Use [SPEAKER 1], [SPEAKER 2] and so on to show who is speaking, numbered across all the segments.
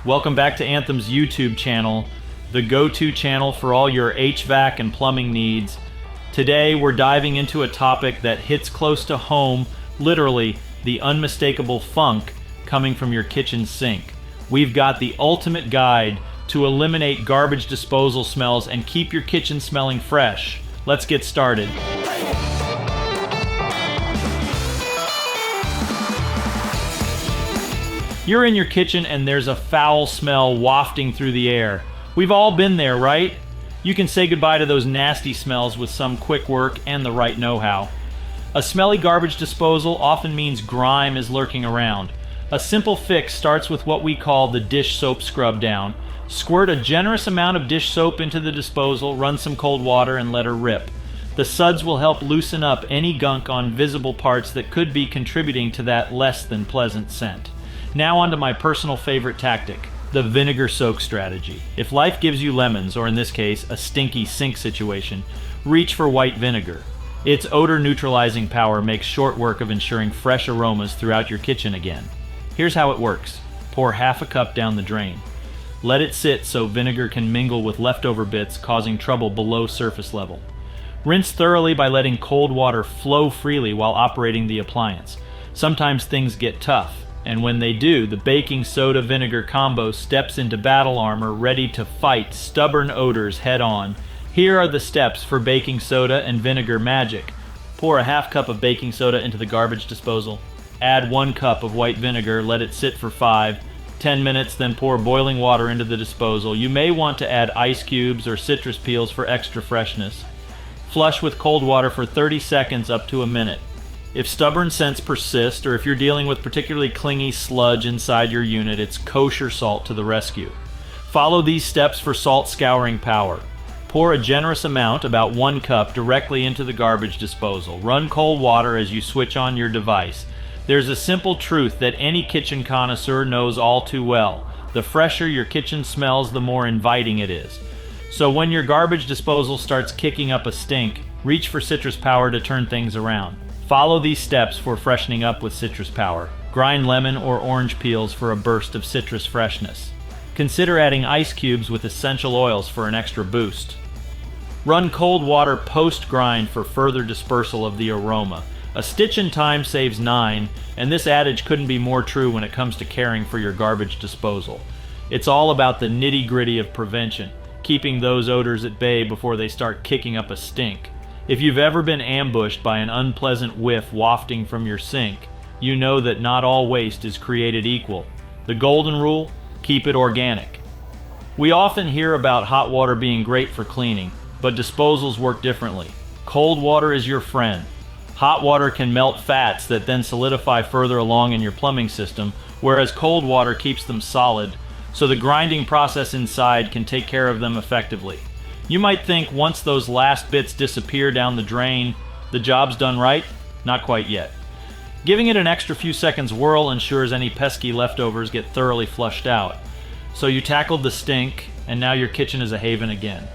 [SPEAKER 1] Welcome back to Anthem's YouTube channel, the go-to channel for all your HVAC and plumbing needs. Today we're diving into a topic that hits close to home, literally the unmistakable funk coming from your kitchen sink. We've got the ultimate guide to eliminate garbage disposal smells and keep your kitchen smelling fresh. Let's get started. You're in your kitchen and there's a foul smell wafting through the air. We've all been there, right? You can say goodbye to those nasty smells with some quick work and the right know-how. A smelly garbage disposal often means grime is lurking around. A simple fix starts with what we call the dish soap scrub down. Squirt a generous amount of dish soap into the disposal, run some cold water, and let her rip. The suds will help loosen up any gunk on visible parts that could be contributing to that less than pleasant scent. Now onto my personal favorite tactic, the vinegar soak strategy. If life gives you lemons, or in this case, a stinky sink situation, reach for white vinegar. Its odor neutralizing power makes short work of ensuring fresh aromas throughout your kitchen again. Here's how it works. Pour half a cup down the drain. Let it sit so vinegar can mingle with leftover bits, causing trouble below surface level. Rinse thoroughly by letting cold water flow freely while operating the appliance. Sometimes things get tough, and when they do, the baking soda vinegar combo steps into battle armor, ready to fight stubborn odors head on. Here are the steps for baking soda and vinegar magic. Pour a half cup of baking soda into the garbage disposal. Add 1 cup of white vinegar, let it sit for 5-10 minutes, then pour boiling water into the disposal. You may want to add ice cubes or citrus peels for extra freshness. Flush with cold water for 30 seconds up to a minute. If stubborn scents persist, or if you're dealing with particularly clingy sludge inside your unit, it's kosher salt to the rescue. Follow these steps for salt scouring power. Pour a generous amount, about 1 cup, directly into the garbage disposal. Run cold water as you switch on your device. There's a simple truth that any kitchen connoisseur knows all too well. The fresher your kitchen smells, the more inviting it is. So when your garbage disposal starts kicking up a stink, reach for citrus power to turn things around. Follow these steps for freshening up with citrus power. Grind lemon or orange peels for a burst of citrus freshness. Consider adding ice cubes with essential oils for an extra boost. Run cold water post-grind for further dispersal of the aroma. A stitch in time saves 9, and this adage couldn't be more true when it comes to caring for your garbage disposal. It's all about the nitty-gritty of prevention, keeping those odors at bay before they start kicking up a stink. If you've ever been ambushed by an unpleasant whiff wafting from your sink, you know that not all waste is created equal. The golden rule: keep it organic. We often hear about hot water being great for cleaning, but disposals work differently. Cold water is your friend. Hot water can melt fats that then solidify further along in your plumbing system, whereas cold water keeps them solid, so the grinding process inside can take care of them effectively. You might think once those last bits disappear down the drain, the job's done right? Not quite yet. Giving it an extra few seconds whirl ensures any pesky leftovers get thoroughly flushed out. So you tackled the stink, and now your kitchen is a haven again.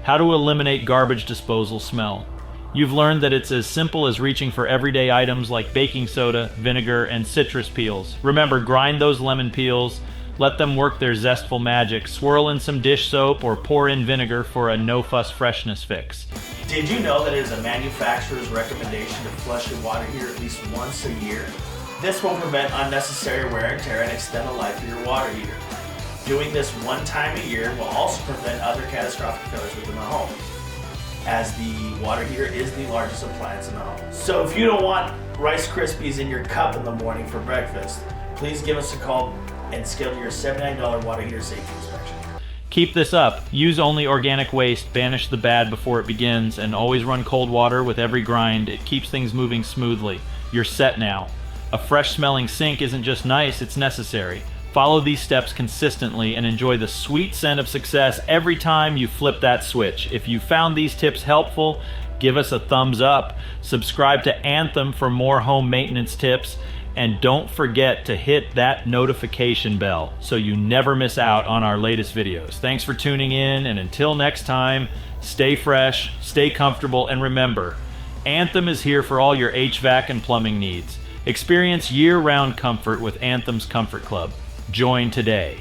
[SPEAKER 1] How to eliminate garbage disposal smell. You've learned that it's as simple as reaching for everyday items like baking soda, vinegar, and citrus peels. Remember, grind those lemon peels. Let them work their zestful magic. Swirl in some dish soap or pour in vinegar for a no-fuss freshness fix.
[SPEAKER 2] Did you know that it is a manufacturer's recommendation to flush your water heater at least once a year? This will prevent unnecessary wear and tear and extend the life of your water heater. Doing this one time a year will also prevent other catastrophic failures within the home, as the water heater is the largest appliance in the home. So if you don't want Rice Krispies in your cup in the morning for breakfast, please give us a call and schedule your $79 water heater safety inspection.
[SPEAKER 1] Keep this up. Use only organic waste, banish the bad before it begins, and always run cold water with every grind. It keeps things moving smoothly. You're set now. A fresh smelling sink isn't just nice, it's necessary. Follow these steps consistently and enjoy the sweet scent of success every time you flip that switch. If you found these tips helpful, give us a thumbs up. Subscribe to Anthem for more home maintenance tips. And don't forget to hit that notification bell so you never miss out on our latest videos. Thanks for tuning in, and until next time, stay fresh, stay comfortable, and remember, Anthem is here for all your HVAC and plumbing needs. Experience year-round comfort with Anthem's Comfort Club. Join today.